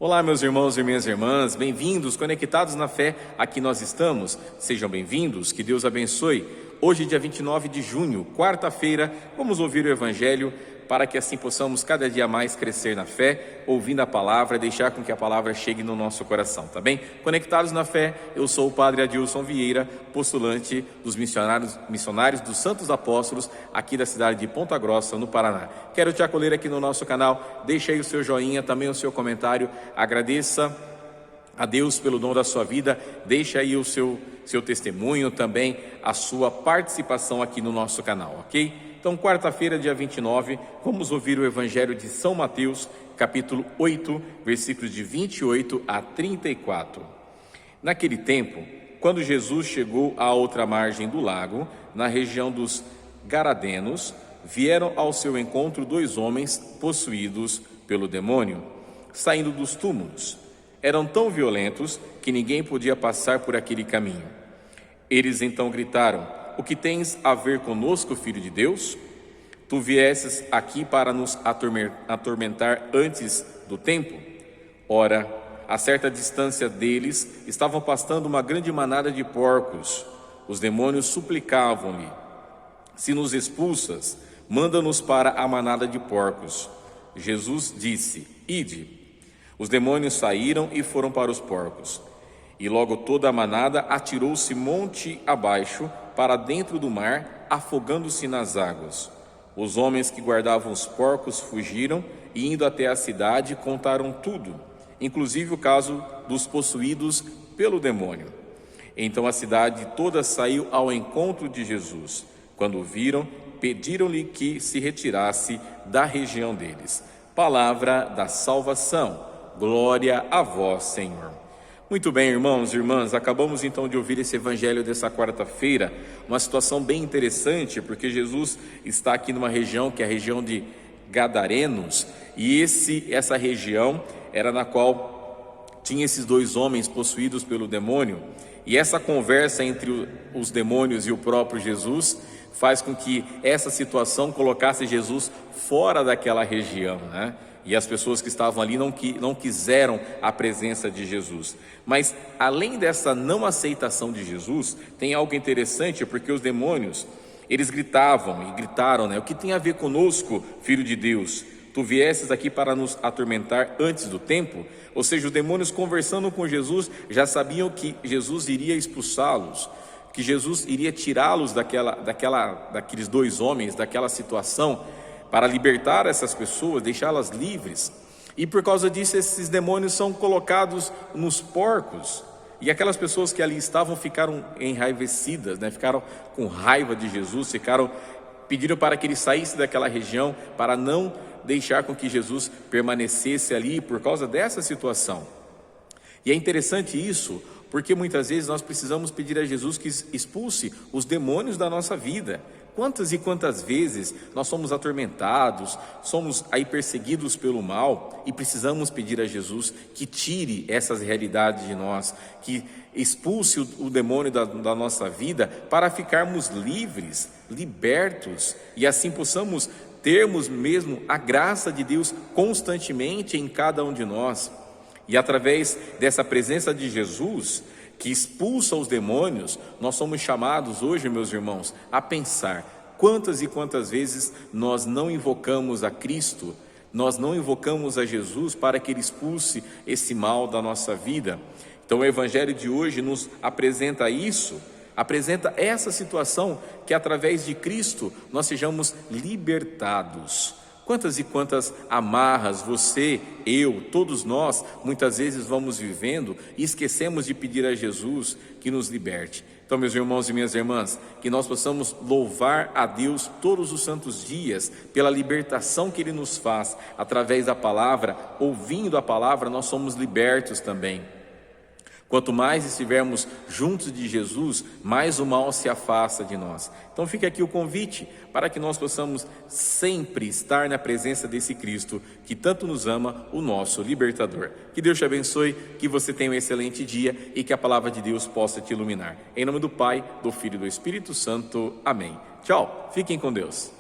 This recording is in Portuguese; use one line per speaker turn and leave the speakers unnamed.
Olá, meus irmãos e minhas irmãs, bem-vindos, conectados na fé, aqui nós estamos. Sejam bem-vindos, que Deus abençoe. Hoje, dia 29 de junho, quarta-feira, vamos ouvir o Evangelho para que assim possamos cada dia mais crescer na fé, ouvindo a palavra, deixar com que a palavra chegue no nosso coração, tá bem? Conectados na fé, eu sou o Padre Adilson Vieira, postulante dos missionários dos Santos Apóstolos, aqui da cidade de Ponta Grossa, no Paraná. Quero te acolher aqui no nosso canal, deixe aí o seu joinha, também o seu comentário, agradeça a Deus pelo dom da sua vida, deixe aí o seu testemunho, também a sua participação aqui no nosso canal, ok? Então, quarta-feira, dia 29, vamos ouvir o Evangelho de São Mateus, capítulo 8, versículos de 28 a 34. Naquele tempo, quando Jesus chegou à outra margem do lago, na região dos Garadenos, vieram ao seu encontro dois homens possuídos pelo demônio, saindo dos túmulos. Eram tão violentos que ninguém podia passar por aquele caminho. Eles então gritaram: "O que tens a ver conosco, Filho de Deus? Tu viesses aqui para nos atormentar antes do tempo?" Ora, a certa distância deles, estavam pastando uma grande manada de porcos. Os demônios suplicavam-lhe: "Se nos expulsas, manda-nos para a manada de porcos." Jesus disse: "Ide." Os demônios saíram e foram para os porcos. E logo toda a manada atirou-se monte abaixo para dentro do mar, afogando-se nas águas. Os homens que guardavam os porcos fugiram e, indo até a cidade, contaram tudo, inclusive o caso dos possuídos pelo demônio. Então a cidade toda saiu ao encontro de Jesus. Quando o viram, pediram-lhe que se retirasse da região deles. Palavra da salvação. Glória a vós, Senhor. Muito bem, irmãos e irmãs, acabamos então de ouvir esse evangelho dessa quarta-feira, uma situação bem interessante, porque Jesus está aqui numa região que é a região de Gadarenos, e essa região era na qual tinha esses dois homens possuídos pelo demônio, e essa conversa entre os demônios e o próprio Jesus faz com que essa situação colocasse Jesus fora daquela região, né? E as pessoas que estavam ali não quiseram a presença de Jesus. Mas além dessa não aceitação de Jesus, tem algo interessante, porque os demônios, eles gritaram, né? "O que tem a ver conosco, Filho de Deus? Tu viesses aqui para nos atormentar antes do tempo?" Ou seja, os demônios, conversando com Jesus, já sabiam que Jesus iria expulsá-los, que Jesus iria tirá-los daqueles dois homens, daquela situação, para libertar essas pessoas, deixá-las livres. E por causa disso, esses demônios são colocados nos porcos. E aquelas pessoas que ali estavam ficaram enraivecidas, né? Ficaram com raiva de Jesus, pediram para que ele saísse daquela região, para não deixar com que Jesus permanecesse ali por causa dessa situação. E é interessante isso, porque muitas vezes nós precisamos pedir a Jesus que expulse os demônios da nossa vida. Quantas e quantas vezes nós somos atormentados, somos aí perseguidos pelo mal e precisamos pedir a Jesus que tire essas realidades de nós, que expulse o demônio da nossa vida para ficarmos livres, libertos, e assim possamos termos mesmo a graça de Deus constantemente em cada um de nós. E através dessa presença de Jesus, que expulsa os demônios, nós somos chamados hoje, meus irmãos, a pensar quantas e quantas vezes nós não invocamos a Cristo, nós não invocamos a Jesus para que Ele expulse esse mal da nossa vida. Então o Evangelho de hoje nos apresenta isso, apresenta essa situação, que através de Cristo nós sejamos libertados. Quantas e quantas amarras você, eu, todos nós, muitas vezes vamos vivendo e esquecemos de pedir a Jesus que nos liberte. Então, meus irmãos e minhas irmãs, que nós possamos louvar a Deus todos os santos dias pela libertação que Ele nos faz através da palavra. Ouvindo a palavra, nós somos libertos também. Quanto mais estivermos juntos de Jesus, mais o mal se afasta de nós. Então fica aqui o convite para que nós possamos sempre estar na presença desse Cristo que tanto nos ama, o nosso libertador. Que Deus te abençoe, que você tenha um excelente dia e que a palavra de Deus possa te iluminar. Em nome do Pai, do Filho e do Espírito Santo. Amém. Tchau, fiquem com Deus.